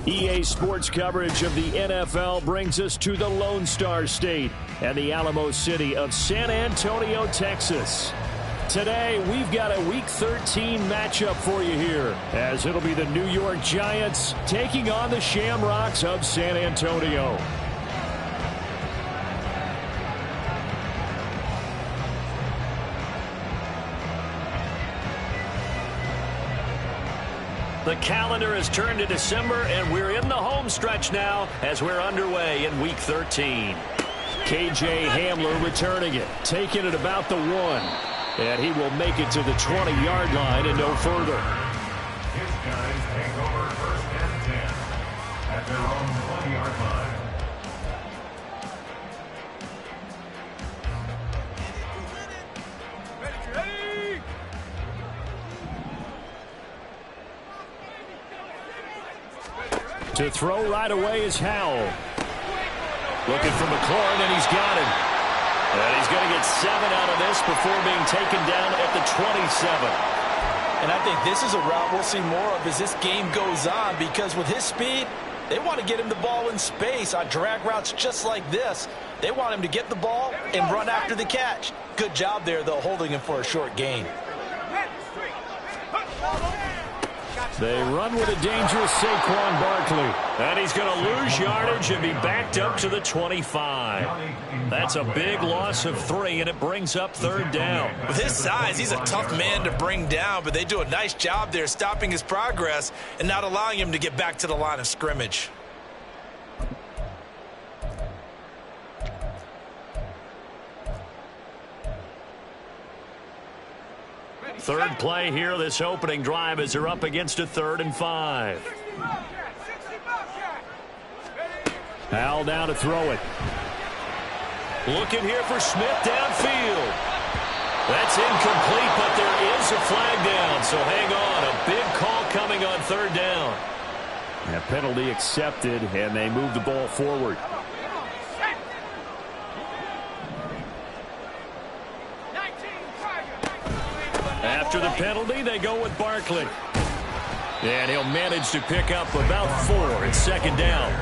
EA Sports coverage of the NFL brings us to the Lone Star State and the Alamo City of San Antonio, Texas. Today, we've got a Week 13 matchup for you here, as it'll be the New York Giants taking on the Shamrocks of San Antonio. The calendar has turned to December, and we're in the home stretch now as we're underway in Week 13. KJ Hamler returning it, taking it about the 1. And he will make it to the 20-yard line and no further. His guys take over first and 10 at their own 20-yard line. To throw right away is Howell. Looking for McLaurin, and he's got him. And he's going to get 7 out of this before being taken down at the 27. And I think this is a route we'll see more of as this game goes on, because with his speed, they want to get him the ball in space on drag routes just like this. They want him to get the ball and run after the catch. Good job there, though, holding him for a short gain. They run with a dangerous Saquon Barkley. And he's going to lose yardage and be backed up to the 25. That's a big loss of 3, and it brings up 3rd down. With his size, he's a tough man to bring down, but they do a nice job there stopping his progress and not allowing him to get back to the line of scrimmage. Third play here, this opening drive, as they're up against a 3rd and 5. Howell down to throw it. Looking here for Smith downfield. That's incomplete, but there is a flag down, so hang on. A big call coming on 3rd down. A penalty accepted, and they move the ball forward. After the penalty, they go with Barkley. And he'll manage to pick up about 4 at 2nd down.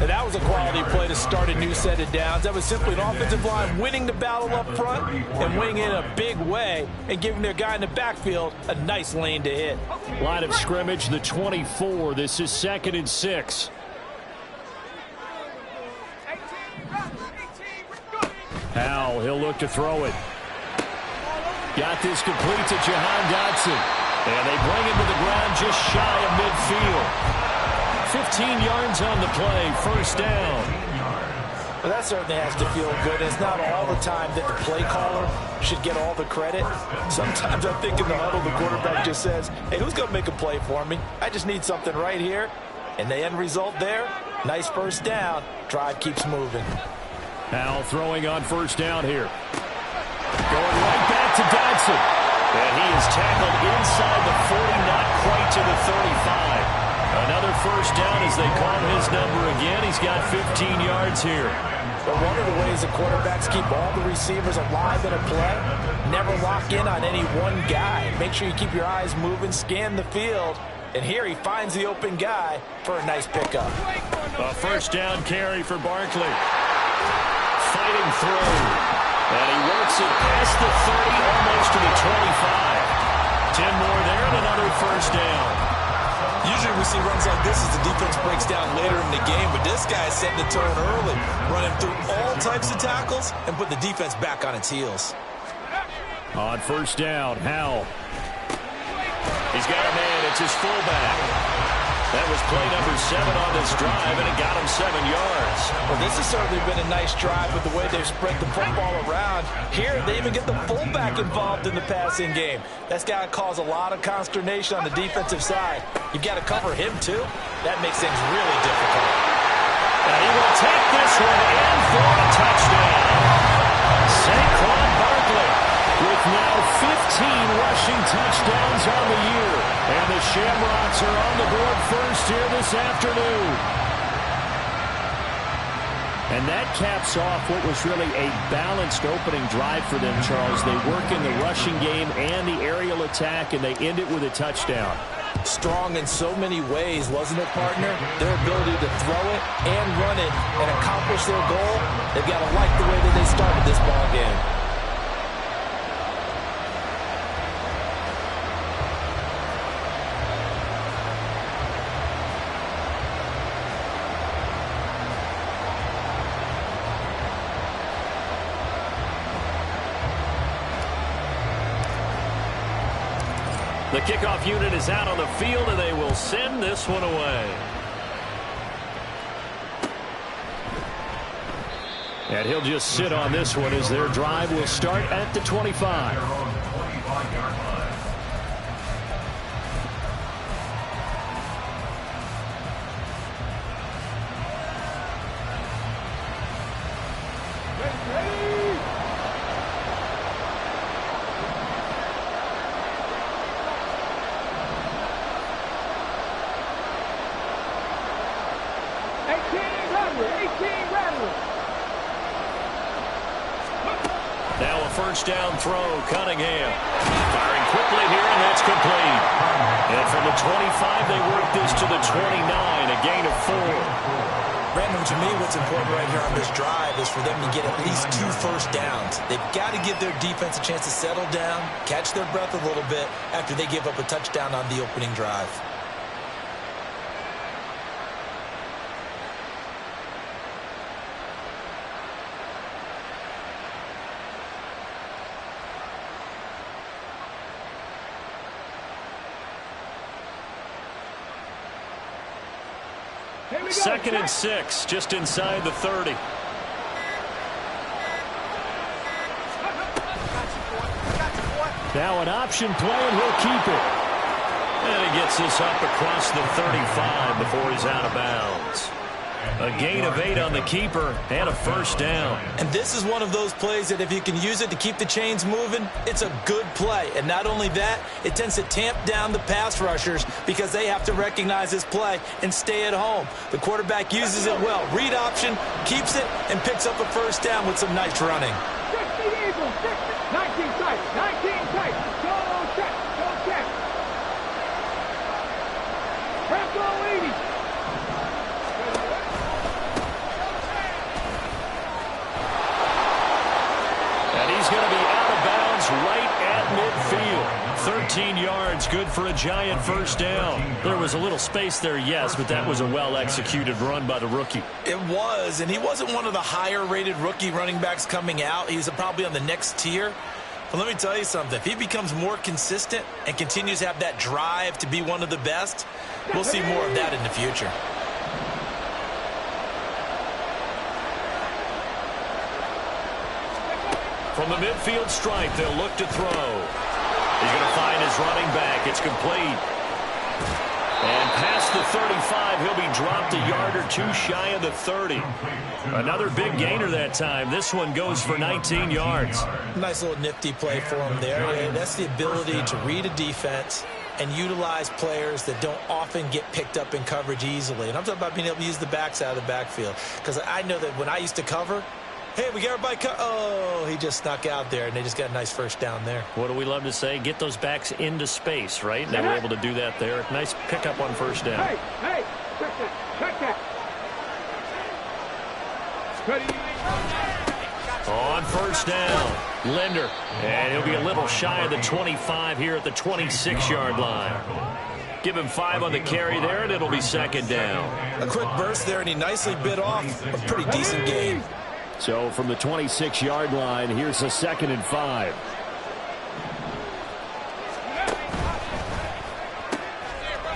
And that was a quality play to start a new set of downs. That was simply an offensive line winning the battle up front and winning in a big way and giving their guy in the backfield a nice lane to hit. Line of scrimmage, the 24. This is 2nd and 6. Howell, he'll look to throw it. Got this complete to Jahan Dotson. And they bring him to the ground just shy of midfield. 15 yards on the play, 1st down. Well, that certainly has to feel good. It's not all the time that the play caller should get all the credit. Sometimes I think in the huddle, the quarterback just says, hey, who's going to make a play for me? I just need something right here. And the end result there, nice 1st down. Drive keeps moving. Howell throwing on 1st down here. Going right back to Dotson. And he is tackled inside the 40, not quite to the 35. Another 1st down as they call his number again. He's got 15 yards here. But one of the ways the quarterbacks keep all the receivers alive in a play, never lock in on any one guy. Make sure you keep your eyes moving, scan the field. And here he finds the open guy for a nice pickup. A 1st down carry for Barkley. Fighting through. And he works it past the 30, almost to the 25. 10 more there and another 1st down. Usually we see runs like this as the defense breaks down later in the game, but this guy is setting the tone early, running through all types of tackles and put the defense back on its heels. On 1st down, Howell. He's got a man. It's his fullback. That was play number 7 on this drive, and it got him 7 yards. Well, this has certainly been a nice drive with the way they've spread the football around. Here, they even get the fullback involved in the passing game. That's got to cause a lot of consternation on the defensive side. You've got to cover him, too. That makes things really difficult. And he will take this one in for a touchdown. Saquon Barkley with now 15 rushing touchdowns on the year. And the Shamrocks are on the board first here this afternoon. And that caps off what was really a balanced opening drive for them, Charles. They work in the rushing game and the aerial attack, and they end it with a touchdown. Strong in so many ways, wasn't it, partner? Their ability to throw it and run it and accomplish their goal, they've got to like the way that they started this ball game. The kickoff unit is out on the field, and they will send this one away. And he'll just sit on this one as their drive will start at the 25. Now a first down throw, Cunningham. Firing quickly here, and that's complete. And from the 25, they work this to the 29, a gain of 4. Brandon, to me, what's important right here on this drive is for them to get at least 2 first downs. They've got to give their defense a chance to settle down, catch their breath a little bit after they give up a touchdown on the opening drive. Second and 6, just inside the 30. Now an option play, and he'll keep it. And he gets this up across the 35 before he's out of bounds. A gain of 8 on the keeper and a first down. And this is one of those plays that if you can use it to keep the chains moving, it's a good play. And not only that, it tends to tamp down the pass rushers because they have to recognize this play and stay at home. The quarterback uses it well. Read option, keeps it, and picks up a first down with some nice running. 60 Eagles, 19 tight, 19 tight. Go check, go check. Franco 80. He's going to be out of bounds right at midfield. 13 yards, good for a giant first down. There was a little space there, yes, but that was a well-executed run by the rookie. It was, and he wasn't one of the higher-rated rookie running backs coming out. He's probably on the next tier. But let me tell you something. If he becomes more consistent and continues to have that drive to be one of the best, we'll see more of that in the future. From the midfield stripe, they'll look to throw. He's going to find his running back. It's complete. And past the 35, he'll be dropped a yard or two shy of the 30. Another big gainer that time. This one goes for 19 yards. Nice little nifty play for him there. And that's the ability to read a defense and utilize players that don't often get picked up in coverage easily. And I'm talking about being able to use the backs out of the backfield. Because I know that when I used to cover, hey, we got everybody oh, he just snuck out there, and they just got a nice first down there. What do we love to say? Get those backs into space, right? And they were able to do that there. Nice pickup on first down. Hey, check that. On first down, Linder. And he'll be a little shy of the 25 here at the 26-yard line. Give him 5 on the carry there, and it'll be second down. A quick burst there, and he nicely bit off a pretty decent gain. So from the 26-yard line, here's a 2nd and 5.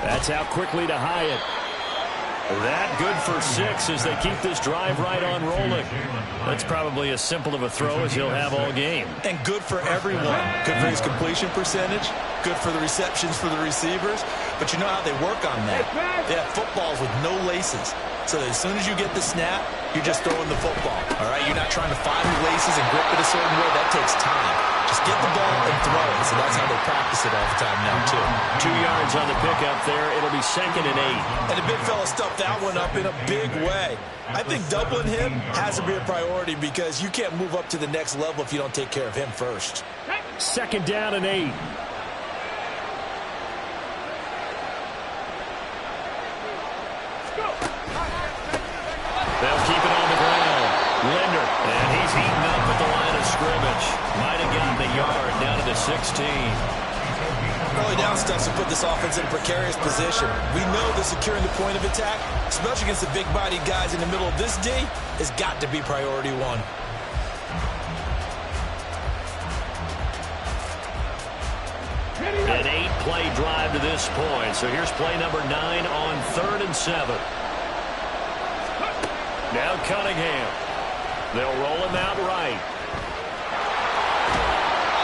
That's out quickly to Hyatt. That good for 6 as they keep this drive right on rolling. That's probably as simple of a throw as he'll have all game. And good for everyone. Good for his completion percentage. Good for the receptions for the receivers. But you know how they work on that. They have footballs with no laces. So that as soon as you get the snap, you're just throwing the football. All right, you're not trying to find the laces and grip it a certain way. That takes time. Just get the ball and throw it. So that's how they practice it all the time now, too. 2 yards on the pickup there. It'll be 2nd and 8. And the big fella stuffed that one up in a big way. I think doubling him has to be a priority because you can't move up to the next level if you don't take care of him first. 2nd down and 8. 16. Early down stuff to put this offense in a precarious position. We know that securing the point of attack, especially against the big-bodied guys in the middle of this D, has got to be priority one. An 8-play drive to this point. So here's play number 9 on 3rd and 7. Now Cunningham. They'll roll him out right.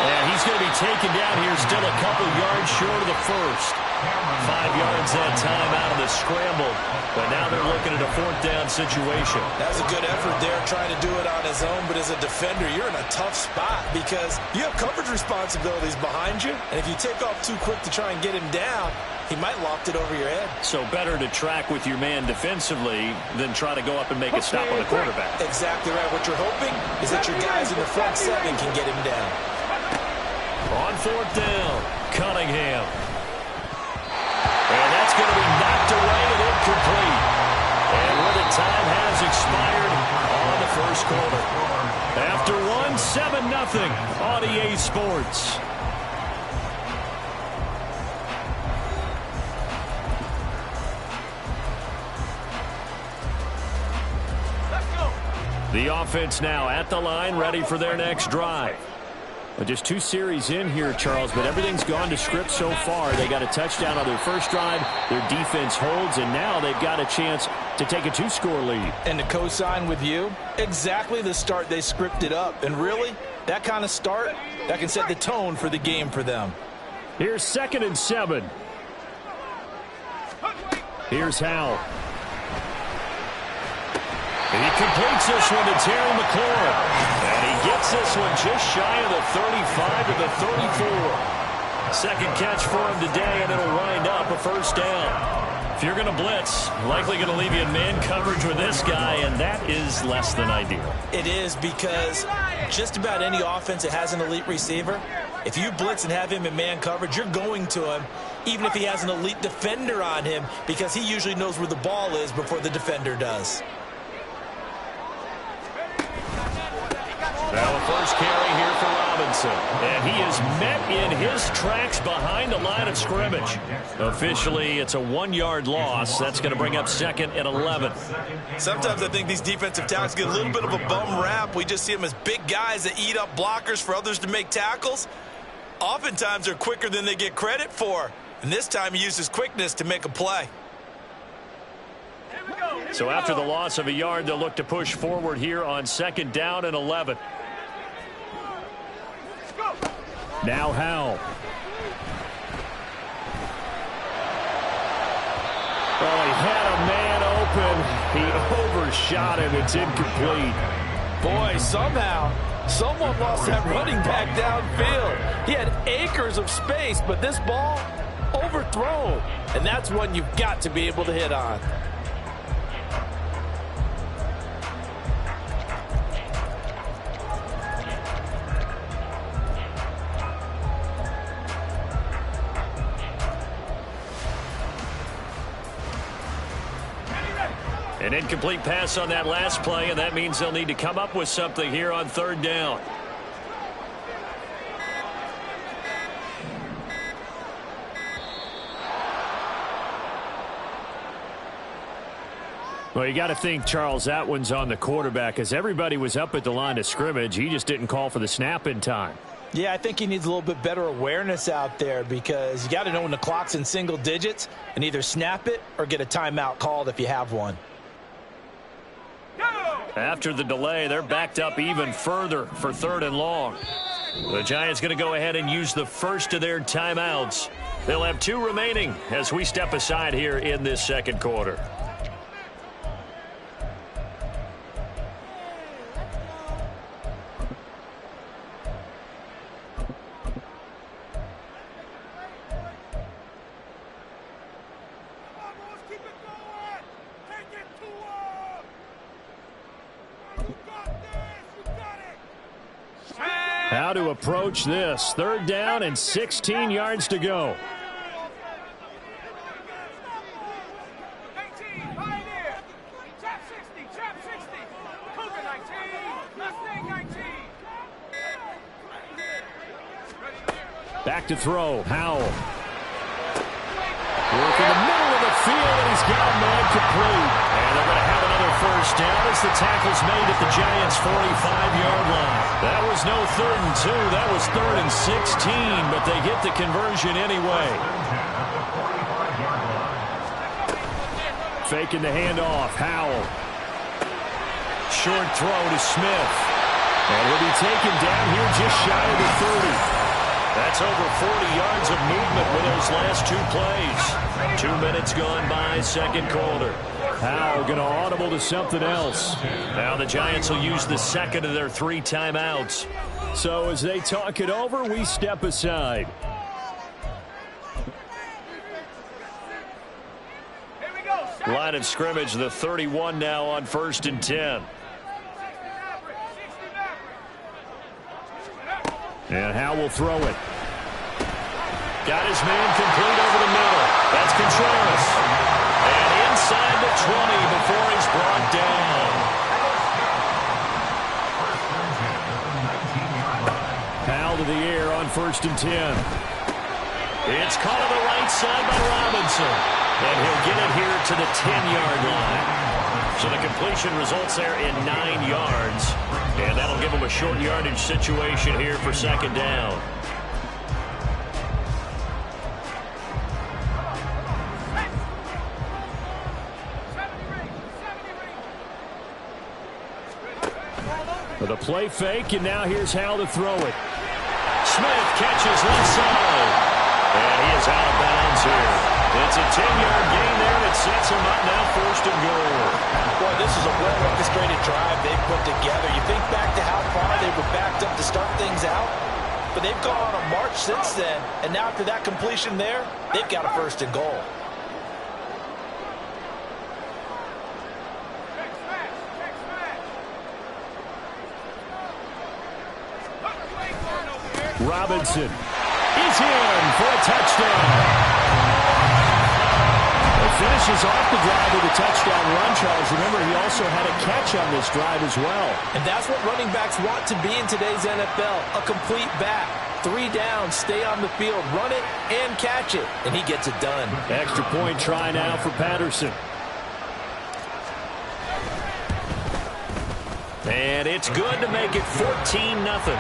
And he's going to be taken down here, still a couple yards short of the first. 5 yards that time out of the scramble. But now they're looking at a 4th down situation. That was a good effort there, trying to do it on his own. But as a defender, you're in a tough spot because you have coverage responsibilities behind you. And if you take off too quick to try and get him down, he might loft it over your head. So better to track with your man defensively than try to go up and make a stop on the quarterback. Exactly right. What you're hoping is that your guys in the front 7 can get him down. On 4th down, Cunningham. And that's going to be knocked away and incomplete. And where the time has expired on the first quarter. After one, 7-0 on EA Sports. The offense now at the line, ready for their next drive. Just 2 series in here, Charles, but everything's gone to script so far. They got a touchdown on their first drive. Their defense holds, and now they've got a chance to take a 2-score lead. And to co-sign with you, exactly the start they scripted up. And really, that kind of start, that can set the tone for the game for them. Here's 2nd and 7. Here's Howell. And he completes this one to Terry McLaurin. And he gets this one just shy of the 35 to the 34. Second catch for him today, and it'll wind up a 1st down. If you're going to blitz, likely going to leave you in man coverage with this guy, and that is less than ideal. It is, because just about any offense that has an elite receiver, if you blitz and have him in man coverage, you're going to him, even if he has an elite defender on him, because he usually knows where the ball is before the defender does. Now a first carry here for Robinson. And he is met in his tracks behind the line of scrimmage. Officially, it's a 1-yard loss. That's going to bring up 2nd and 11. Sometimes I think these defensive tackles get a little bit of a bum rap. We just see them as big guys that eat up blockers for others to make tackles. Oftentimes they're quicker than they get credit for. And this time he uses quickness to make a play. So after the loss of a yard, they'll look to push forward here on 2nd down and 11. Now Howell. Well, he had a man open. He overshot him. It's incomplete. Boy, somehow, someone lost that running back downfield. He had acres of space, but this ball overthrown. And that's one you've got to be able to hit on. An incomplete pass on that last play, and that means they'll need to come up with something here on 3rd down. Well, you got to think, Charles, that one's on the quarterback, as everybody was up at the line of scrimmage. He just didn't call for the snap in time. Yeah, I think he needs a little bit better awareness out there, because you got to know when the clock's in single digits and either snap it or get a timeout called if you have one. After the delay, they're backed up even further for 3rd and long. The Giants going to go ahead and use the first of their timeouts. They'll have 2 remaining as we step aside here in this 2nd quarter. How to approach this. 3rd down and 16 yards to go. Back to throw. Howell. Work in the middle of the field, and he's got a man complete. And they're going to have another first down as the tackle's made at the Giants' 45-yard line. That was no 3rd and 2. That was 3rd and 16, but they get the conversion anyway. Faking the handoff. Howell. Short throw to Smith. And he'll be taken down here just shy of the 30. That's over 40 yards of movement with those last 2 plays. 2 minutes gone by, second quarter. Howell going to audible to something else. Now the Giants will use the second of their 3 timeouts. So as they talk it over, we step aside. Line of scrimmage, the 31 now on 1st and 10. And Howell will throw it. Got his man complete over the middle. That's Contreras. And inside the 20 before he's brought down. Howell to the air on 1st and 10. It's caught on the right side by Robinson. And he'll get it here to the 10-yard line. So the completion results there in 9 yards. And that'll give him a short yardage situation here for second down. For the play fake, and now here's Howell to throw it. Smith catches left side. And he is out of bounds here. It's a 10-yard gain there that sets him up now 1st and goal. Boy, this is a well-orchestrated drive they've put together. You think back to how far they were backed up to start things out, but they've gone on a march since then, and now after that completion there, they've got a 1st and goal. Robinson is in for a touchdown. Finishes off the drive with a touchdown run, Charles. Remember, he also had a catch on this drive as well. And that's what running backs want to be in today's NFL, a complete back. 3 downs, stay on the field, run it, and catch it. And he gets it done. Extra point try now for Patterson. And it's good to make it 14-0.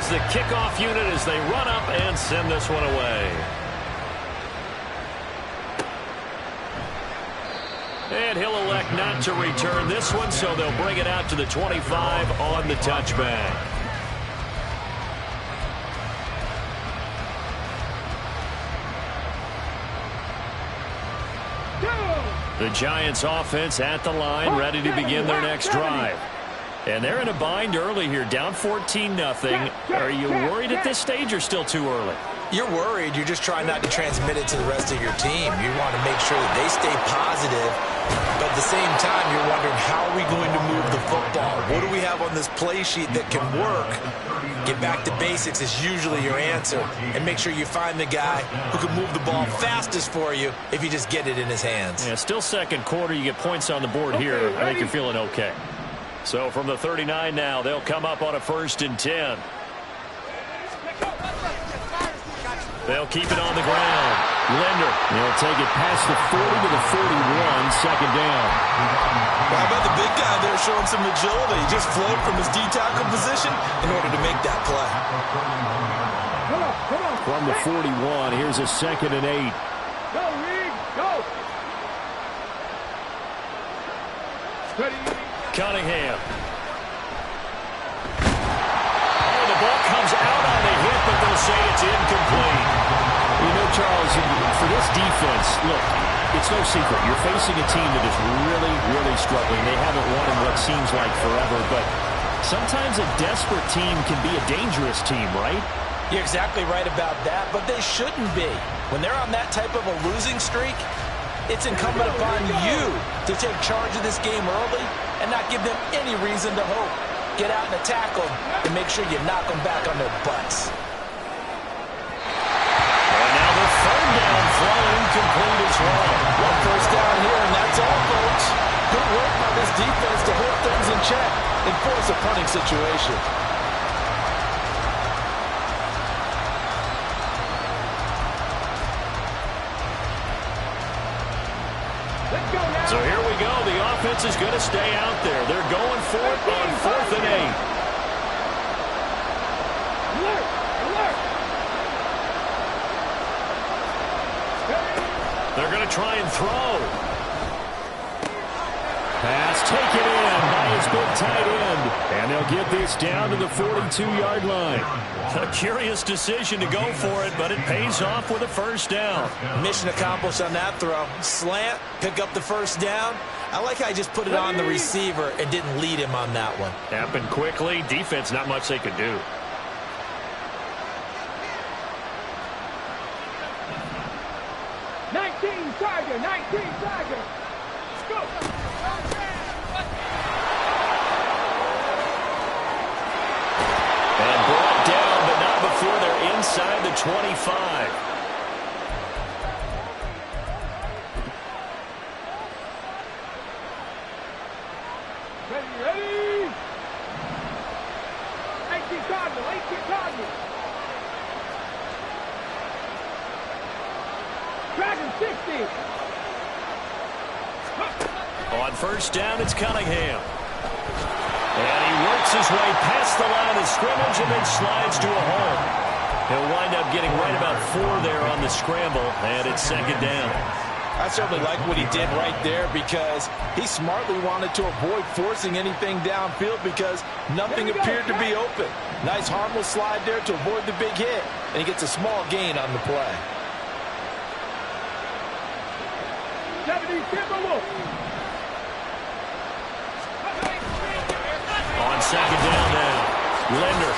The kickoff unit as they run up and send this one away. And he'll elect not to return this one, so they'll bring it out to the 25 on the touchback. The Giants offense at the line, ready to begin their next drive. And they're in a bind early here, down 14-0. Are you worried at this stage or still too early? You're worried. You're just trying not to transmit it to the rest of your team. You want to make sure that they stay positive, but at the same time, you're wondering, how are we going to move the football? What do we have on this play sheet that can work? Get back to basics is usually your answer, and make sure you find the guy who can move the ball fastest for you if you just get it in his hands. Yeah, still second quarter. You get points on the board here. I think you're feeling okay. So from the 39 now, they'll come up on a 1st and 10. They'll keep it on the ground. Linder. They'll take it past the 40 to the 41, second down. Well, how about the big guy there showing some agility? He just flowed from his D-tackle position in order to make that play. From the 41, here's a 2nd and 8. Go, Reed, go! Ready. Cunningham. Oh, the ball comes out on the hit, but they'll say it's incomplete. You know, Charles, for this defense, look, it's no secret. You're facing a team that is really, really struggling. They haven't won in what seems like forever, but sometimes a desperate team can be a dangerous team, right? You're exactly right about that, but they shouldn't be. When they're on that type of a losing streak, it's incumbent upon you to take charge of this game early and not give them any reason to hope. Get out and tackle them and make sure you knock them back on their butts. down, throw incomplete as well. One first down here, and that's all, folks. Good work by this defense to hold things in check and force a punting situation. So here we go. The offense is going to stay out there. They're going for it on 4th and 8. Alert! Alert! They're going to try and throw. Pass taken in by his big tight end. And they'll get this down to the 42-yard line. A curious decision to go for it, but it pays off with a first down. Mission accomplished on that throw. Slant, pick up the first down. I like how I just put it on the receiver and didn't lead him on that one. Happened quickly. Defense, not much they could do. Tiger, 19 Tiger. Go. And brought down, but not before they're inside the 25. Ready? 18 Cardinal, 18 Cardinal. Dragon 60. On first down, it's Cunningham. And he works his way past the line of scrimmage and then slides to a hole. He'll wind up getting right about 4 there on the scramble, and it's second down. I certainly like what he did right there because he smartly wanted to avoid forcing anything downfield because nothing appeared to be open. Nice harmless slide there to avoid the big hit, and he gets a small gain on the play. 70 Timberwolves. On second down now, Linder.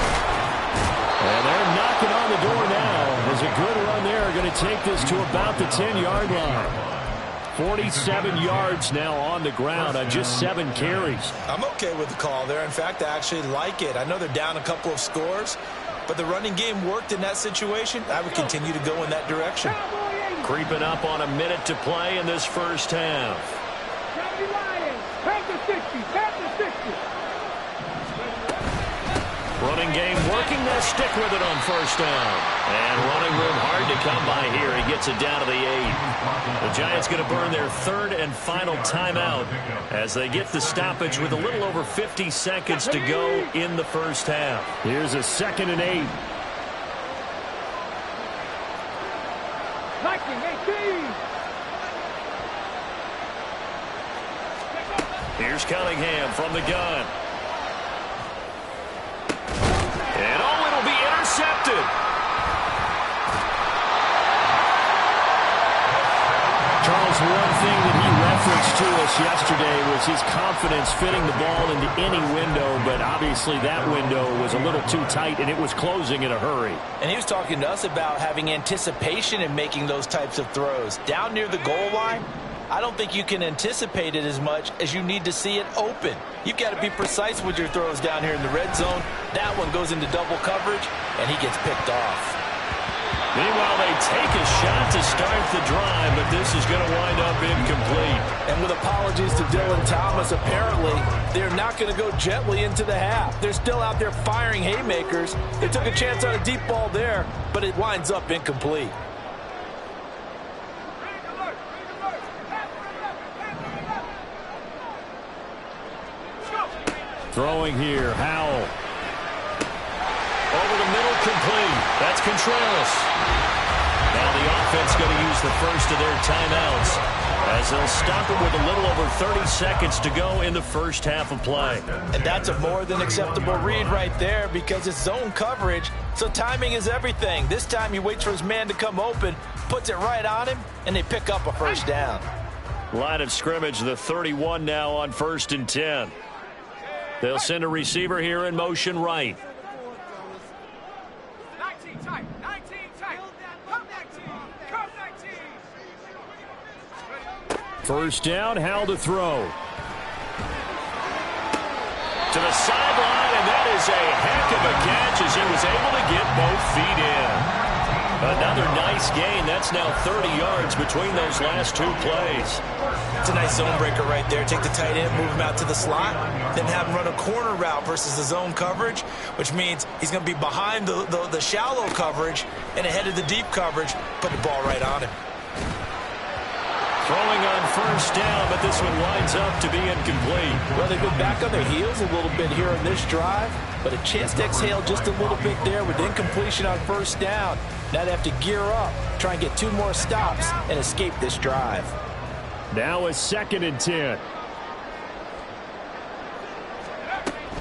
And they're knocking on the door now. There's a good run there. Going to take this to about the 10-yard line. 47 yards now on the ground on just 7 carries. I'm okay with the call there. In fact, I actually like it. I know they're down a couple of scores, but the running game worked in that situation. I would continue to go in that direction. Creeping up on a minute to play in this first half. Running game working. They'll stick with it on first down. And running room hard to come by here. He gets it down to the 8. The Giants going to burn their 3rd and final timeout as they get the stoppage with a little over 50 seconds to go in the first half. Here's a 2nd and 8. Here's Cunningham from the gun. And oh, it'll be intercepted. Charles, one thing that he referenced to us yesterday was his confidence fitting the ball into any window, but obviously that window was a little too tight and it was closing in a hurry. And he was talking to us about having anticipation in making those types of throws. Down near the goal line, I don't think you can anticipate it as much as you need to see it open. You've got to be precise with your throws down here in the red zone. That one goes into double coverage, and he gets picked off. Meanwhile, they take a shot to start the drive, but this is going to wind up incomplete. And with apologies to Dylan Thomas, apparently they're not going to go gently into the half. They're still out there firing haymakers. They took a chance on a deep ball there, but it winds up incomplete. Throwing here, Howell. Over the middle, complete. That's Contreras. Now the offense going to use the first of their timeouts as they'll stop it with a little over 30 seconds to go in the first half of play. And that's a more than acceptable read right there because it's zone coverage, so timing is everything. This time he waits for his man to come open, puts it right on him, and they pick up a first down. Line of scrimmage, the 31 now on 1st and 10. They'll send a receiver here in motion right. 19 tight, 19 tight. Come 19, come 19. First down, Howell to throw. To the sideline, and that is a heck of a catch as he was able to get both feet in. Another nice gain. That's now 30 yards between those last two plays. It's a nice zone breaker right there. Take the tight end, move him out to the slot, then have him run a corner route versus the zone coverage, which means he's going to be behind the shallow coverage and ahead of the deep coverage. Put the ball right on him. Throwing on first down, but this one winds up to be incomplete. Well, they've been back on their heels a little bit here on this drive, but a chance to exhale just a little bit there with incompletion on first down. Now they have to gear up, try and get 2 more stops, and escape this drive. Now a 2nd and 10.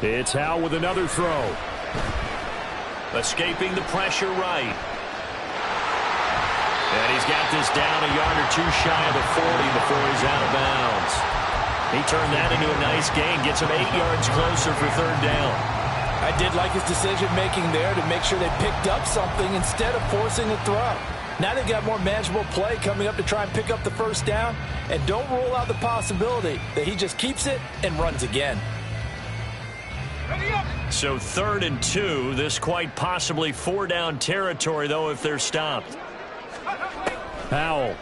It's Howe with another throw. Escaping the pressure right. And he's got this down a yard or 2 shy of the 40 before he's out of bounds. He turned that into a nice gain, gets him 8 yards closer for 3rd down. I did like his decision-making there to make sure they picked up something instead of forcing a throw. Now they've got more manageable play coming up to try and pick up the first down, and don't rule out the possibility that he just keeps it and runs again. So 3rd and 2, this quite possibly 4-down territory, though, if they're stopped. Powell.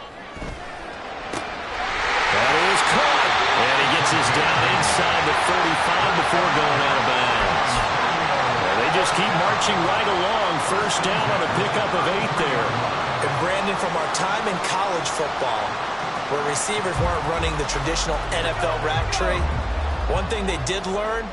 That is caught. And he gets this down inside the 35 before going out of bounds. Well, they just keep marching right along. First down on a pickup of 8 there. And Brandon, from our time in college football, where receivers weren't running the traditional NFL route tree, one thing they did learn,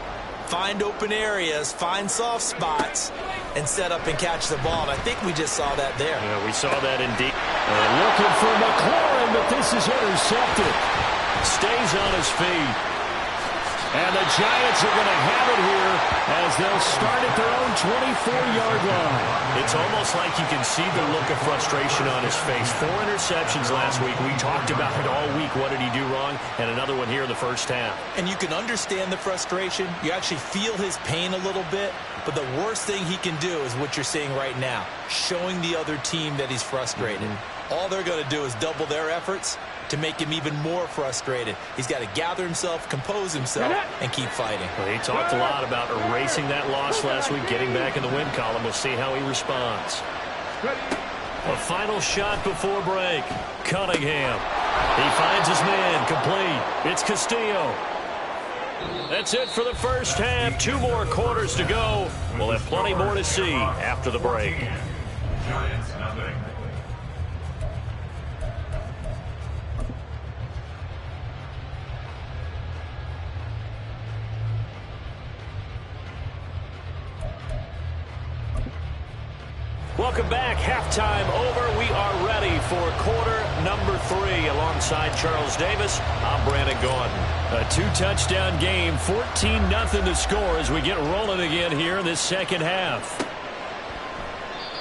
find open areas, find soft spots, and set up and catch the ball. And I think we just saw that there. Yeah, we saw that indeed. And looking for McLaurin, but this is intercepted. Stays on his feet. And the Giants are going to have it here as they'll start at their own 24-yard line. It's almost like you can see the look of frustration on his face. 4 interceptions last week. We talked about it all week. What did he do wrong? And another one here in the first half. And you can understand the frustration. You actually feel his pain a little bit. But the worst thing he can do is what you're seeing right now, showing the other team that he's frustrated. All they're going to do is double their efforts to make him even more frustrated. He's got to gather himself, compose himself, and keep fighting. Well, he talked a lot about erasing that loss last week, getting back in the win column. We'll see how he responds. A final shot before break. Cunningham. He finds his man, complete. It's Castillo. That's it for the first half. 2 more quarters to go. We'll have plenty more to see after the break. Giants nothing. Welcome back. Halftime over. We are ready for quarter number 3. Alongside Charles Davis, I'm Brandon Gaudin. A 2-touchdown game, 14-0 to score as we get rolling again here in this second half.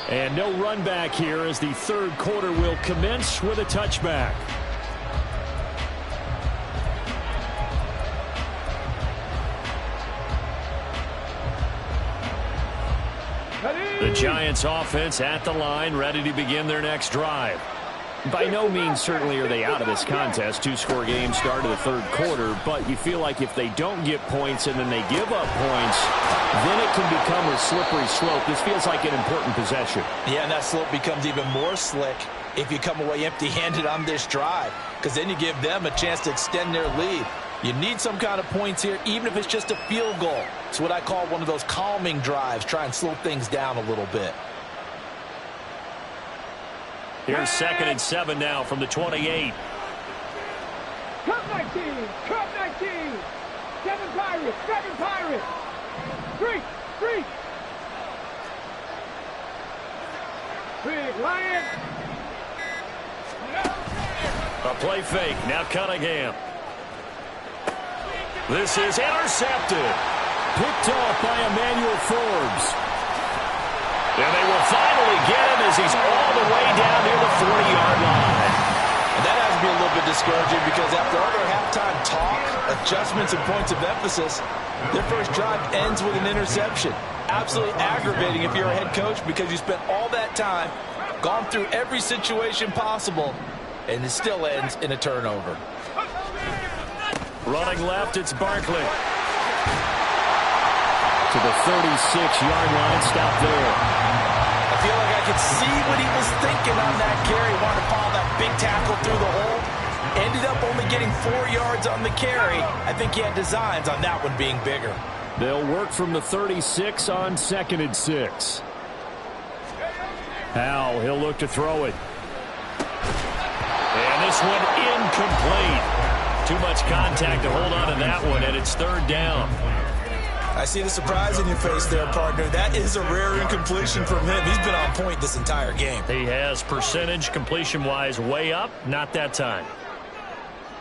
And no run back here as the 3rd quarter will commence with a touchback. The Giants offense at the line, ready to begin their next drive. By no means certainly are they out of this contest. 2-score game start of the 3rd quarter, but you feel like if they don't get points and then they give up points, then it can become a slippery slope. This feels like an important possession. Yeah, and that slope becomes even more slick if you come away empty-handed on this drive, because then you give them a chance to extend their lead. You need some kind of points here, even if it's just a field goal. It's what I call one of those calming drives. Try and slow things down a little bit. Here's 2nd and 7 now from the 28. Cut 19, cut 19. 7 Pirates, 7 Pirates. 3. Big Lion. A play fake. Now Cunningham. This is intercepted. Picked off by Emmanuel Forbes. And they will finally get him as he's all the way down near the 40-yard line. And that has to be a little bit discouraging because after all their halftime talk, adjustments and points of emphasis, their first drive ends with an interception. Absolutely aggravating if you're a head coach because you spent all that time, gone through every situation possible, and it still ends in a turnover. Running left, it's Barkley. To the 36-yard line, stop there. I feel like I could see what he was thinking on that carry. Wanted to pile that big tackle through the hole. Ended up only getting 4 yards on the carry. I think he had designs on that one being bigger. They'll work from the 36 on 2nd and 6. Howell, he'll look to throw it. And this one incomplete. Too much contact to hold on to that one, and it's 3rd down. I see the surprise in your face there, partner. That is a rare incompletion from him. He's been on point this entire game. He has percentage completion-wise way up, not that time.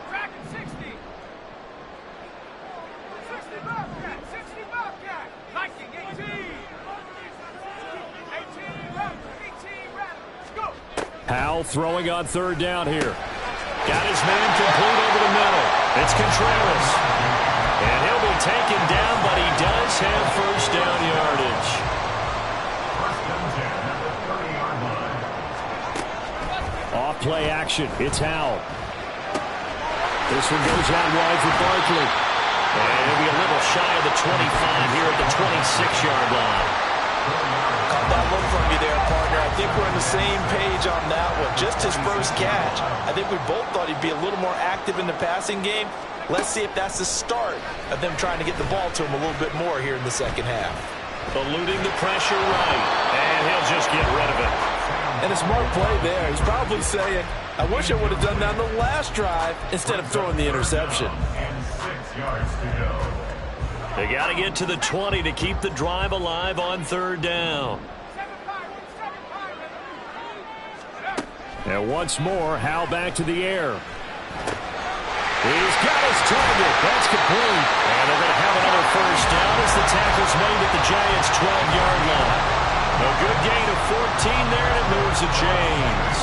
Track 60. 60 Bobcat. 60 Bobcat. Hiking 18. 18 Raptor. Let's go. Howell throwing on 3rd down here. Got his man complete over the middle. It's Contreras. And he'll be taken down, but he does have 1st down yardage. 1st and 10 at the 30-yard line. Off play action. It's Howell. This one goes out wide for Barkley. And he'll be a little shy of the 25 here at the 26-yard line. Caught that look from you there, partner. I think we're on the same page on that one. Just his first catch. I think we both thought he'd be a little more active in the passing game. Let's see if that's the start of them trying to get the ball to him a little bit more here in the second half. Eluding the pressure right, and he'll just get rid of it. And a smart play there. He's probably saying, I wish I would have done that on the last drive instead of throwing the interception. And 6 yards to go. They got to get to the 20 to keep the drive alive on 3rd down. And once more, Howell back to the air. He's got his target. That's complete. And they're going to have another 1st down as the tackle's made at the Giants' 12-yard line. A good gain of 14 there, and it moves the chains.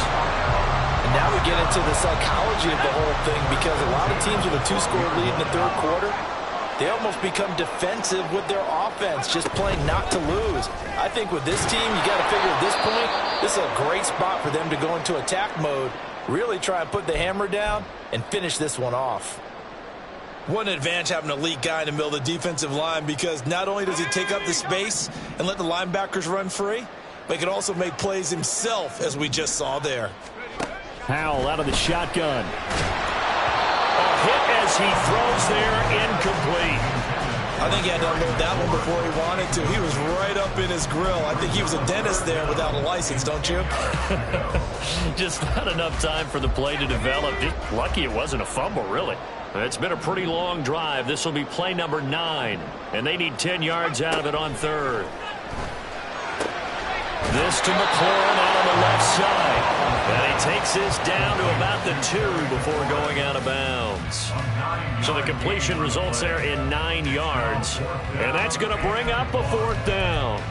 And now we get into the psychology of the whole thing, because a lot of teams with a 2-score lead in the 3rd quarter, they almost become defensive with their offense, just playing not to lose. I think with this team, you got to figure at this point, this is a great spot for them to go into attack mode, really try and put the hammer down and finish this one off. What an advantage having an elite guy in the middle of the defensive line, because not only does he take up the space and let the linebackers run free, but he can also make plays himself, as we just saw there. Howell out of the shotgun. A hit as he throws there, incomplete. I think he had to unload that one before he wanted to. He was right up in his grill. I think he was a dentist there without a license, don't you? Just not enough time for the play to develop. Just lucky it wasn't a fumble, really. It's been a pretty long drive. This will be play number 9, and they need 10 yards out of it on 3rd. This to McLaurin out on the left side. And he takes this down to about the 2 before going out of bounds. So the completion results there in 9 yards. And that's going to bring up a 4th down.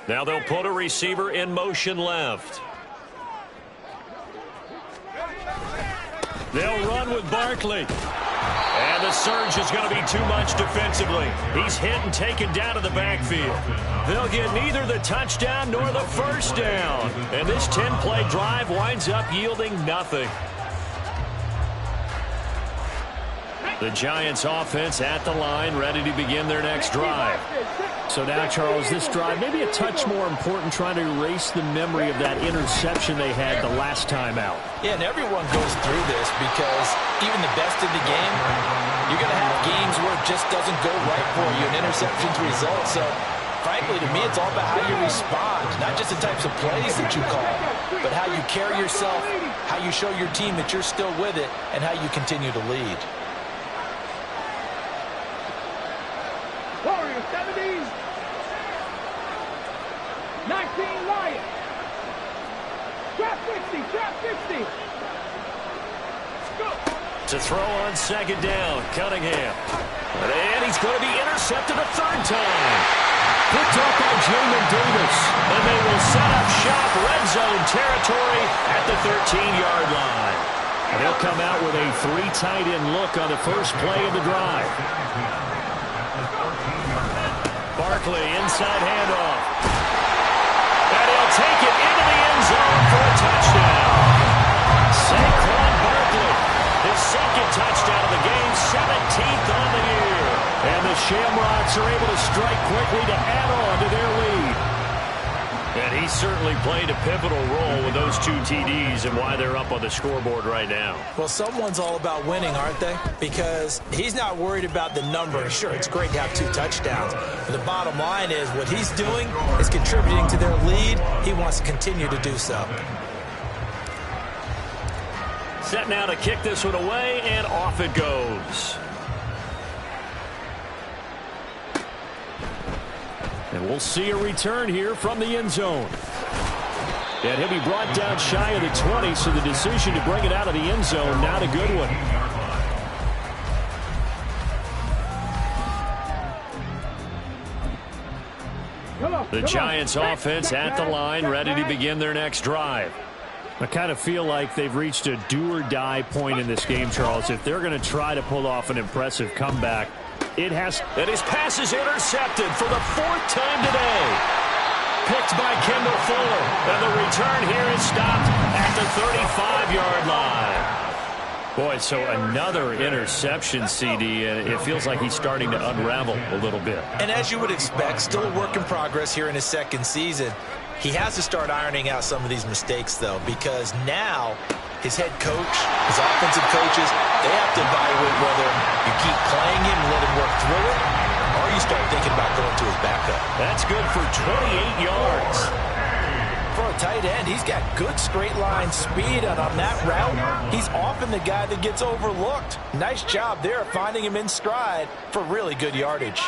Now they'll put a receiver in motion left. They'll run with Barkley. And the surge is going to be too much defensively. He's hit and taken down to the backfield. They'll get neither the touchdown nor the 1st down. And this 10-play drive winds up yielding nothing. The Giants offense at the line, ready to begin their next drive. So now, Charles, this drive maybe a touch more important, trying to erase the memory of that interception they had the last time out. Yeah, and everyone goes through this, because even the best in the game, you're going to have games where it just doesn't go right for you, and interceptions result. So, frankly, to me, it's all about how you respond, not just the types of plays that you call, but how you carry yourself, how you show your team that you're still with it, and how you continue to lead. Warriors 70s. 19 Lions. Trap 50, trap 50. Go. To throw on 2nd down, Cunningham. And he's going to be intercepted a 3rd time. Picked up by Jamin Davis. And they will set up shop, red zone territory at the 13-yard line. They'll come out with a 3 tight end look on the first play of the drive. Barkley, inside handoff. And he'll take it into the end zone for a touchdown. Saquon Barkley, his second touchdown of the game, 17th on the year. And the Shamrocks are able to strike quickly to add on to their lead. And he certainly played a pivotal role with those 2 TDs and why they're up on the scoreboard right now. Well, someone's all about winning, aren't they? Because he's not worried about the number. Sure, it's great to have 2 touchdowns. But the bottom line is what he's doing is contributing to their lead. He wants to continue to do so. Set now to kick this one away, and off it goes. And we'll see a return here from the end zone. And he'll be brought down shy of the 20, so the decision to bring it out of the end zone, not a good one. The Giants offense at the line, ready to begin their next drive. I kind of feel like they've reached a do-or-die point in this game, Charles. If they're going to try to pull off an impressive comeback, it has. And his pass is intercepted for the 4th time today. Picked by Kendall Fuller. And the return here is stopped at the 35-yard line. Boy, so another interception, CD, and it feels like he's starting to unravel a little bit. And as you would expect, still a work in progress here in his 2nd season. He has to start ironing out some of these mistakes, though, because now his head coach, his offensive coaches, they have to evaluate whether you keep playing him and let him work through it, or you start thinking about going to his backup. That's good for 28 yards. For a tight end, he's got good straight line speed, and on that route, he's often the guy that gets overlooked. Nice job there finding him in stride for really good yardage.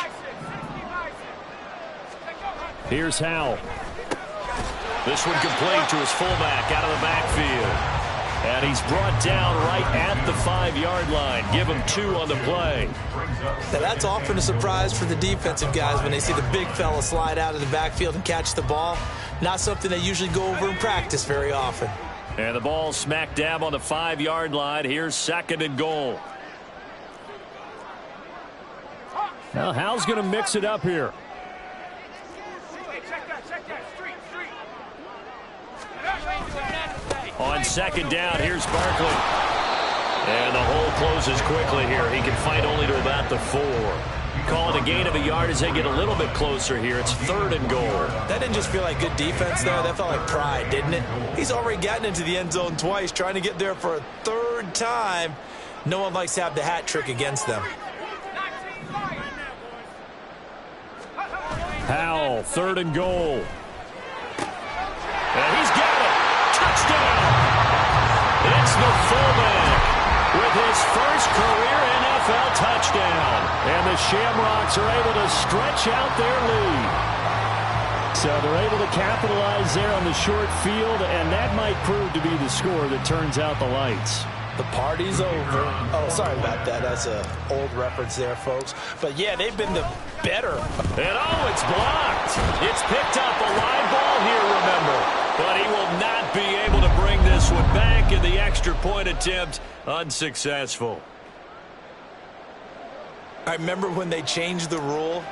Here's Howell. This one complete to his fullback out of the backfield. And he's brought down right at the 5-yard line. Give him 2 on the play. Now that's often a surprise for the defensive guys when they see the big fella slide out of the backfield and catch the ball. Not something they usually go over in practice very often. And the ball smack dab on the 5-yard line. Here's 2nd and goal. Now Howell's going to mix it up here. On 2nd down, here's Barkley. And the hole closes quickly here. He can fight only to about the 4. Call it a gain of a yard as they get a little bit closer here. It's 3rd and goal. That didn't just feel like good defense there. That felt like pride, didn't it? He's already gotten into the end zone twice, trying to get there for a 3rd time. No one likes to have the hat trick against them. Howell, 3rd and goal. And he's got it. Touchdown. It's the fullback with his first career NFL touchdown. And the Shamrocks are able to stretch out their lead. So they're able to capitalize there on the short field, and that might prove to be the score that turns out the lights. The party's over. Oh, sorry about that. That's an old reference there, folks. But, yeah, they've been the better. And, oh, it's blocked. It's picked up a live ball here, remember. But he will not be able to bring this one back, and the extra point attempt unsuccessful. I remember when they changed the rule,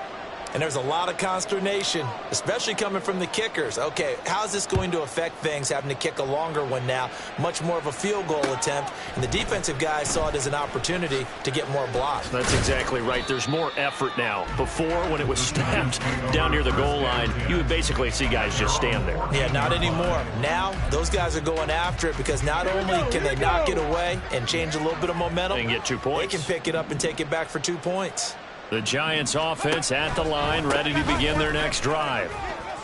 and there was a lot of consternation, especially coming from the kickers. Okay, how's this going to affect things, having to kick a longer one now? Much more of a field goal attempt, and the defensive guys saw it as an opportunity to get more blocks. That's exactly right. There's more effort now. Before, when it was snapped down near the goal line, you would basically see guys just stand there. Yeah, not anymore. Now, those guys are going after it because not only can they knock it away and change a little bit of momentum, and get 2 points. They can pick it up and take it back for 2 points. The Giants offense at the line, ready to begin their next drive.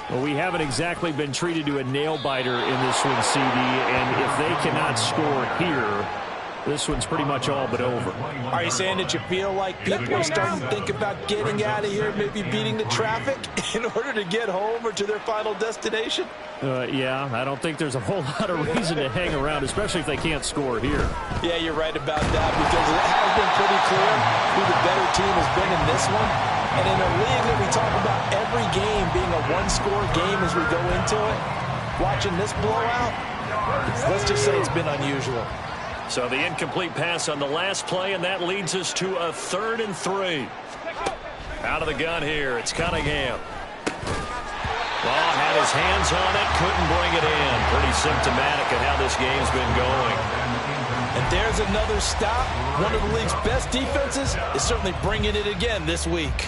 Well, we haven't exactly been treated to a nail-biter in this one, CD, and if they cannot score here, this one's pretty much all but over. Are you saying that you feel like people are starting to think about getting out of here, maybe beating the traffic in order to get home or to their final destination? Yeah, I don't think there's a whole lot of reason to hang around, especially if they can't score here. Yeah, you're right about that, because it has been pretty clear who the better team has been in this one. And in a league that we talk about every game being a one-score game as we go into it, watching this blowout, let's just say it's been unusual. So the incomplete pass on the last play, and that leads us to a 3rd and 3. Out of the gun here, it's Cunningham. Ball had his hands on it, couldn't bring it in. Pretty symptomatic of how this game's been going. And there's another stop. One of the league's best defenses is certainly bringing it again this week.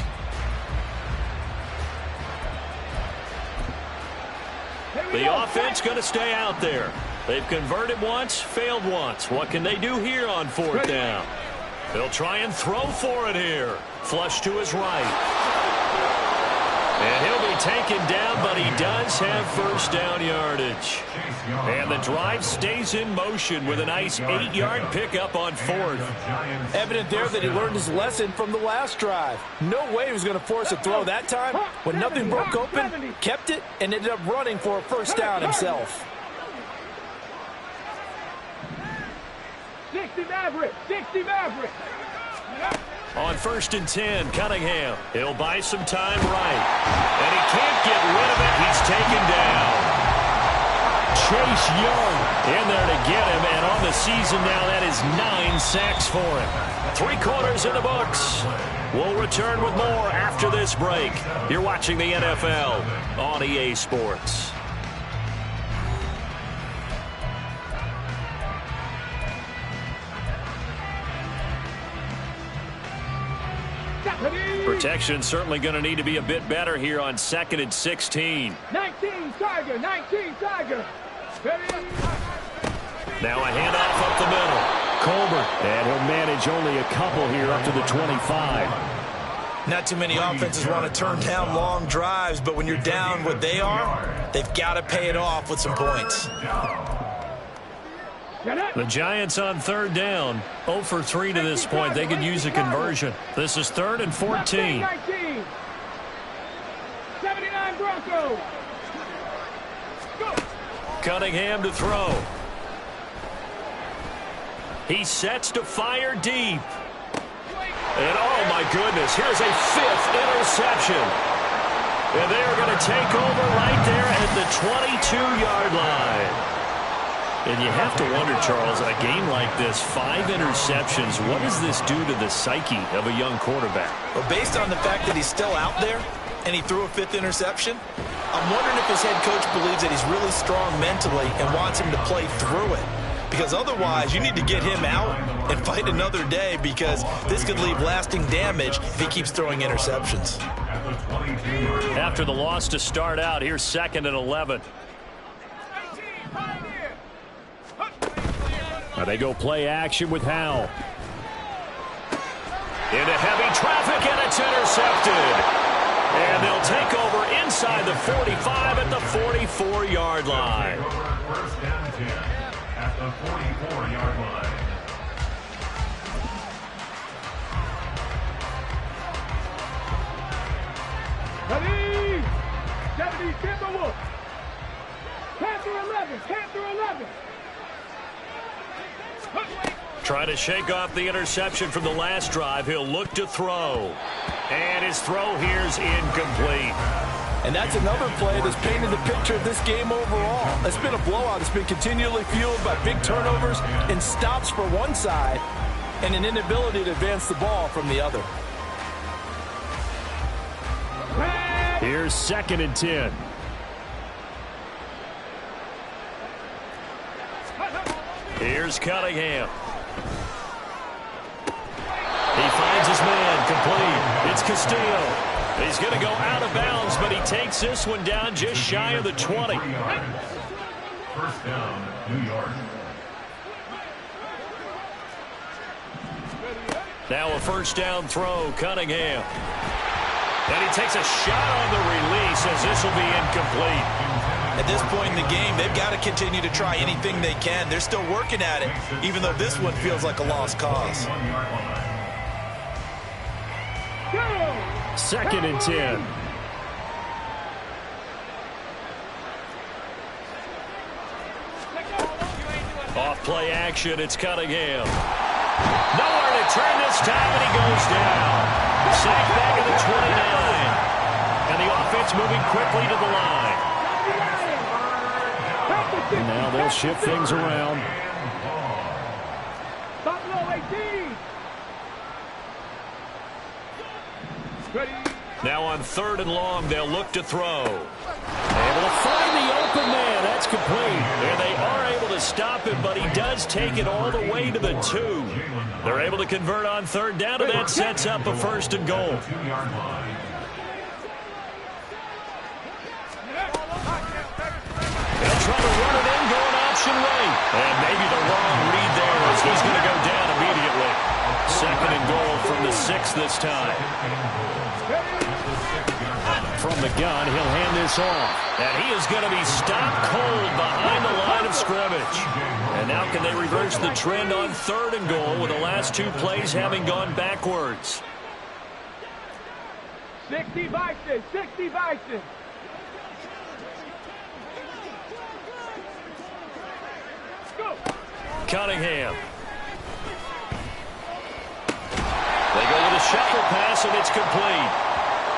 The offense going to stay out there. They've converted once, failed once. What can they do here on 4th down? They'll try and throw for it here. Flush to his right. And he'll be taken down, but he does have 1st down yardage. And the drive stays in motion with a nice 8-yard pickup on 4th. Evident there that he learned his lesson from the last drive. No way he was going to force a throw that time. When nothing broke open, kept it, and ended up running for a 1st down himself. 60 Maverick, 60 Maverick. On 1st and 10, Cunningham. He'll buy some time right. And he can't get rid of it. He's taken down. Chase Young in there to get him. And on the season now, that is 9 sacks for him. 3 quarters in the books. We'll return with more after this break. You're watching the NFL on EA Sports. Protection certainly going to need to be a bit better here on 2nd and 16. 19 Tiger, 19 Tiger. Now a handoff up the middle. Colbert, and he'll manage only a couple here up to the 25. Not too many offenses want to turn down long drives, but when you're down what they are, they've got to pay it off with some points. The Giants on 3rd down. 0 for 3 to this point. They could use a conversion. This is 3rd and 14. 19. 79 Broncos. Cunningham to throw. He sets to fire deep. And oh my goodness, here's a 5th interception. And they're going to take over right there at the 22-yard line. And you have to wonder, Charles, a game like this, 5 interceptions, what does this do to the psyche of a young quarterback? Well, based on the fact that he's still out there and he threw a 5th interception, I'm wondering if his head coach believes that he's really strong mentally and wants him to play through it. Because otherwise, you need to get him out and fight another day, because this could leave lasting damage if he keeps throwing interceptions. After the loss to start out, here's 2nd and 11. Now they go play action with Howell. Into heavy traffic, and it's intercepted. And they'll take over inside the 45 at the 44-yard line. 1st and 10 at the 44-yard line. Ready? 70 Timberwolves. Panther 11, Panther 11. Trying to shake off the interception from the last drive. He'll look to throw. And his throw here's incomplete. And that's another play that's painted the picture of this game overall. It's been a blowout. It's been continually fueled by big turnovers and stops for one side and an inability to advance the ball from the other. Here's 2nd and 10. Here's Cunningham. He finds his man, complete. It's Castillo. He's going to go out of bounds, but he takes this one down just shy of the 20. 1st down, New York. Now a 1st down throw, Cunningham. And he takes a shot on the release, as this will be incomplete. At this point in the game, they've got to continue to try anything they can. They're still working at it, even though this one feels like a lost cause. 2nd and 10. Off play action, it's Cunningham. Nowhere to turn this time, and he goes down. Sacked back at the 29. And the offense moving quickly to the line. And now they'll shift things around. 18. Ready. Now on 3rd and long, they'll look to throw. Able to find the open man. That's complete. And they are able to stop him, but he does take it all the way to the 2. They're able to convert on 3rd down, and that sets up a 1st and goal. They'll try to run it in, going option right. And maybe the wrong read there as he's going to go down immediately. 2nd and goal from the 6 this time. From the gun, he'll hand this off. And he is going to be stopped cold behind the line of scrimmage. And now can they reverse the trend on 3rd and goal with the last 2 plays having gone backwards? 60 Bison, 60 Bison. Go. Cunningham. They go with a shuffle pass, and it's complete.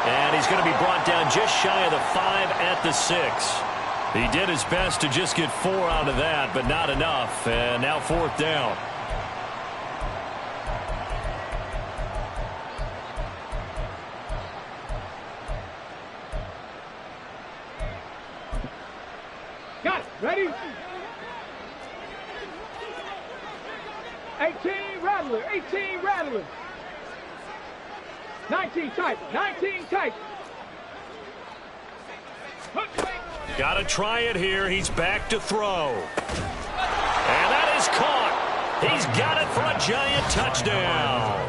And he's going to be brought down just shy of the 5 at the 6. He did his best to just get 4 out of that, but not enough. And now 4th down. Got it. Ready? 18 Rattler, 18 Rattler. 19 tight, 19 tight. Got to try it here. He's back to throw. And that is caught. He's got it for a Giant touchdown.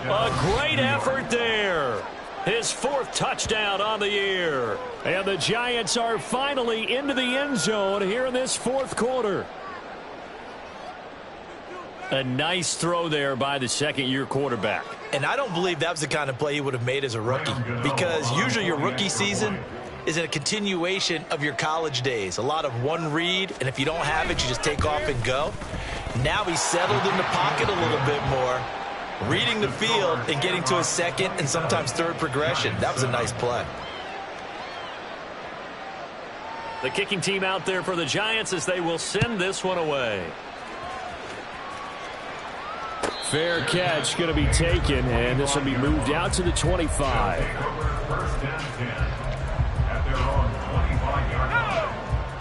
A great effort there. His 4th touchdown on the year. And the Giants are finally into the end zone here in this 4th quarter. A nice throw there by the 2nd-year quarterback. And I don't believe that was the kind of play he would have made as a rookie, because usually your rookie season is a continuation of your college days. A lot of one read, and if you don't have it, you just take off and go. Now he's settled in the pocket a little bit more, reading the field and getting to his 2nd and sometimes 3rd progression. That was a nice play. The kicking team out there for the Giants as they will send this one away. Fair catch going to be taken, and this will be moved out to the 25.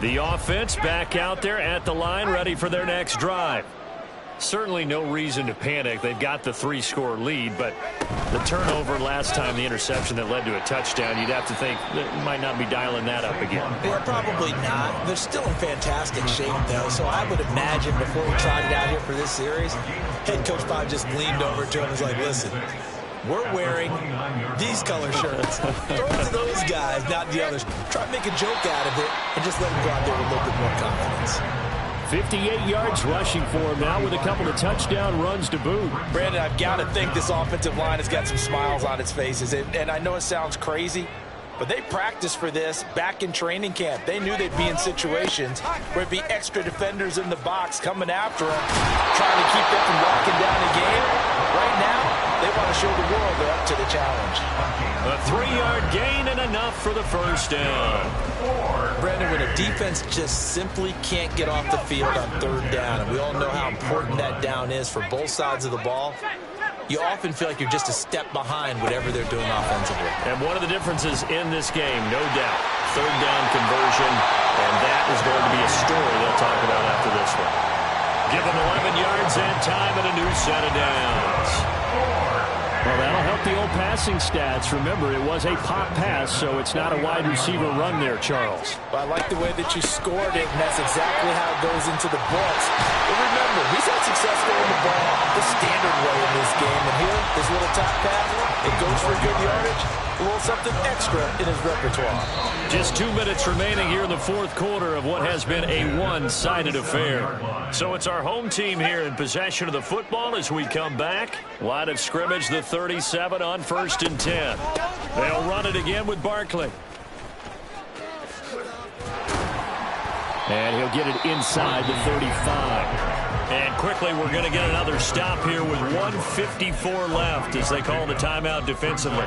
The offense back out there at the line, ready for their next drive. Certainly no reason to panic. They've got the 3-score lead, but the turnover last time, the interception that led to a touchdown, you'd have to think that might not be dialing that up again. Yeah, probably not. They're still in fantastic shape, though, so I would imagine before we tried it out here for this series, head coach probably just leaned over to him and was like, listen, we're wearing these color shirts. Throw it to those guys, not the others. Try to make a joke out of it and just let them go out there with a little bit more confidence. 58 yards rushing for him now with a couple of touchdown runs to boot. Brandon, I've got to think this offensive line has got some smiles on its faces. And I know it sounds crazy, but they practiced for this back in training camp. They knew they'd be in situations where it'd be extra defenders in the box coming after them, trying to keep them from locking down the game. Right now, they want to show the world they're up to the challenge. A 3-yard gain and enough for the 1st down. Brandon, when a defense just simply can't get off the field on 3rd down, and we all know how important that down is for both sides of the ball, you often feel like you're just a step behind whatever they're doing offensively. And one of the differences in this game, no doubt, 3rd down conversion, and that is going to be a story they'll talk about after this one. Give them 11 yards and time and a new set of downs. Well, that'll help the old passing stats. Remember, it was a pop pass, so it's not a wide receiver run there, Charles. Well, I like the way that you scored it, and that's exactly how it goes into the books. But remember, he's had success throwing the ball the standard way in this game. And here, this little top pass, it goes for good yardage, a little something extra in his repertoire. Just 2 minutes remaining here in the 4th quarter of what has been a one-sided affair. So it's our home team here in possession of the football as we come back. Line of scrimmage, the 37 on 1st and 10. They'll run it again with Barkley. And he'll get it inside the 35. And quickly, we're going to get another stop here with 1:54 left as they call the timeout defensively.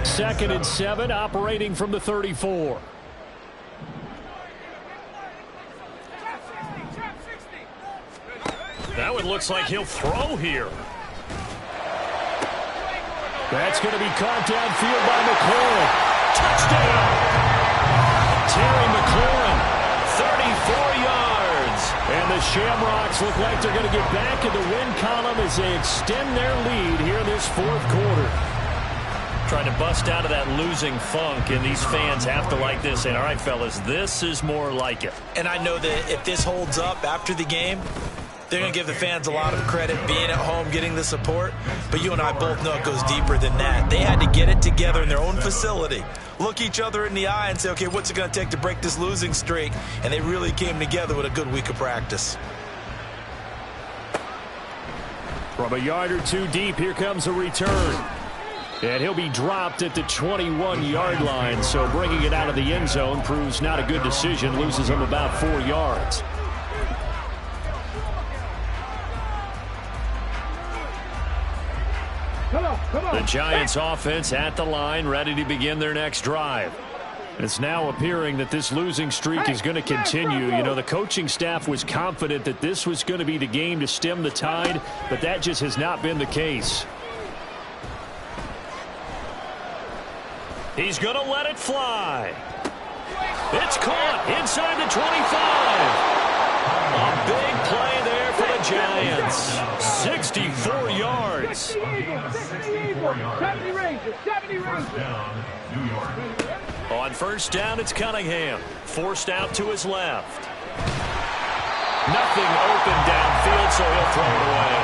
2nd and 7, operating from the 34. That one looks like he'll throw here. That's going to be caught downfield by McLaurin. Touchdown! Terry McLaurin, 34 yards. And the Shamrocks look like they're going to get back in the win column as they extend their lead here this fourth quarter. Trying to bust out of that losing funk, and these fans have to like this. And all right, fellas, this is more like it. And I know that if this holds up after the game, they're going to give the fans a lot of credit being at home, getting the support. But you and I both know it goes deeper than that. They had to get it together in their own facility, look each other in the eye and say, okay, what's it going to take to break this losing streak? And they really came together with a good week of practice. From a yard or two deep, here comes a return. And he'll be dropped at the 21-yard line, so bringing it out of the end zone proves not a good decision, loses him about 4 yards. The Giants offense at the line, ready to begin their next drive. It's now appearing that this losing streak is going to continue. You know, the coaching staff was confident that this was going to be the game to stem the tide, but that just has not been the case. He's going to let it fly. It's caught inside the 25. A big play there for the Giants. 64 yards. 70 Rangers. On first down, it's Cunningham. Forced out to his left. Nothing open downfield, so he'll throw it away.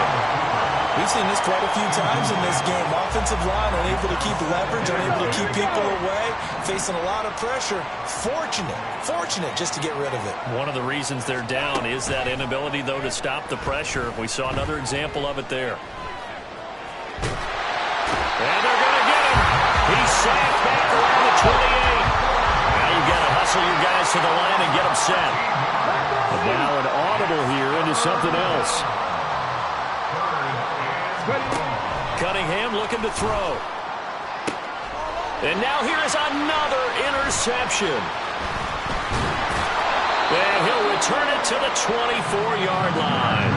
We've seen this quite a few times in this game. Offensive line unable to keep leverage, unable to keep people away, facing a lot of pressure. Fortunate just to get rid of it. One of the reasons they're down is that inability, though, to stop the pressure. We saw another example of it there. And they're going to get him. He's sacked back around the 28. Now you've got to hustle your guys to the line and get them set. And now an audible here into something else. Cunningham looking to throw. And now here is another interception. And he'll return it to the 24-yard line.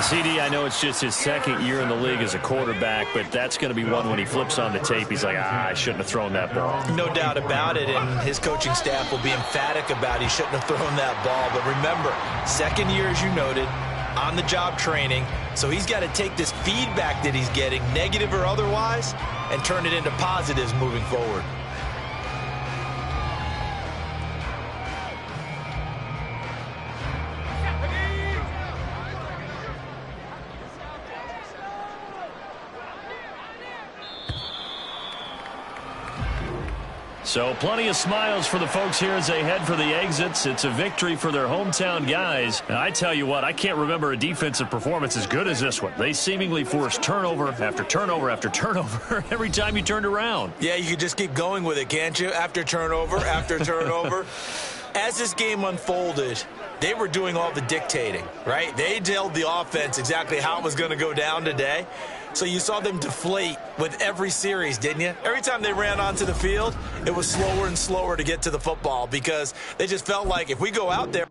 CD, I know it's just his second year in the league as a quarterback, but that's going to be one when he flips on the tape. He's like, I shouldn't have thrown that ball. No doubt about it, and his coaching staff will be emphatic about he shouldn't have thrown that ball. But remember, second year, as you noted, on-the-job training, so he's got to take this feedback that he's getting, negative or otherwise, and turn it into positives moving forward. So plenty of smiles for the folks here as they head for the exits. It's a victory for their hometown guys. And I tell you what, I can't remember a defensive performance as good as this one. They seemingly forced turnover after turnover after turnover every time you turned around. Yeah, you could just keep going with it, can't you? After turnover, after turnover. As this game unfolded, they were doing all the dictating, right? They told the offense exactly how it was going to go down today. So you saw them deflate with every series, didn't you? Every time they ran onto the field, it was slower and slower to get to the football because they just felt like if we go out there